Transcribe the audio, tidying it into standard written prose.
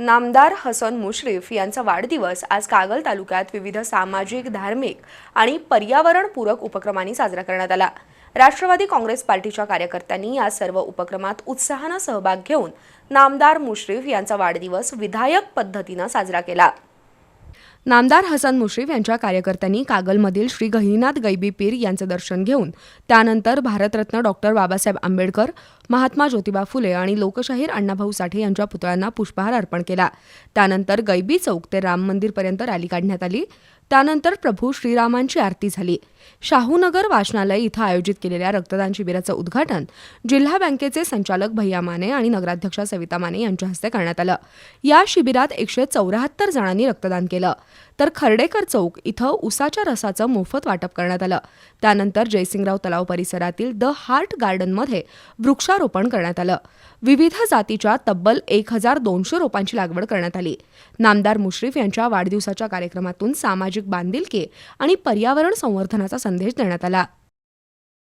नामदार हसन मुश्रीफ यांचा वाढदिवस आज कागल तालुक्यात विविध सामाजिक, धार्मिक आणि पर्यावरणपूरक उपक्रमांनी साजरा करण्यात आला। राष्ट्रवादी काँग्रेस पार्टीच्या कार्यकर्त्यांनी या सर्व उपक्रमात उत्साहाने सहभाग घेऊन नामदार मुश्रीफ यांचा वाढदिवस विधायक पद्धतीने साजरा केला। नामदार हसन मुश्रीफ यांच्या कार्यकर्त्यांनी कागलमधील श्री गहिनीनाथ गैबी पीर यांचे दर्शन घेऊन त्यानंतर भारतरत्न डॉक्टर बाबासाहेब आंबेडकर, महात्मा ज्योतिबा फुले आणि लोकशाहीर अण्णाभाऊ साठे यांच्या पुतळ्यांना पुष्पहार अर्पण केला। त्यानंतर गैबी चौक ते राम मंदिरपर्यंत रॅली काढण्यात आली। त्यानंतर प्रभू श्रीरामांची आरती झाली। शाहूनगर वाचनालय इथं आयोजित केलेल्या रक्तदान शिबिराचं उद्घाटन जिल्हा बँकेचे संचालक भैया माने आणि नगराध्यक्षा सविता माने यांच्या हस्ते करण्यात आलं। या शिबिरात 174 जणांनी रक्तदान केलं, तर खर्डेकर चौक इथं उसाच्या रसाचं मोफत वाटप करण्यात आलं। त्यानंतर जयसिंगराव तलाव परिसरातील द हार्ट गार्डनमध्ये वृक्षारोपण करण्यात आलं। विविध जातीच्या तब्बल 1200 रोपांची लागवड करण्यात आली। नामदार मुश्रीफ यांच्या वाढदिवसाच्या कार्यक्रमातून सामाजिक बांधिलकी आणि पर्यावरण संवर्धनाचा संदेश देण्यात आला।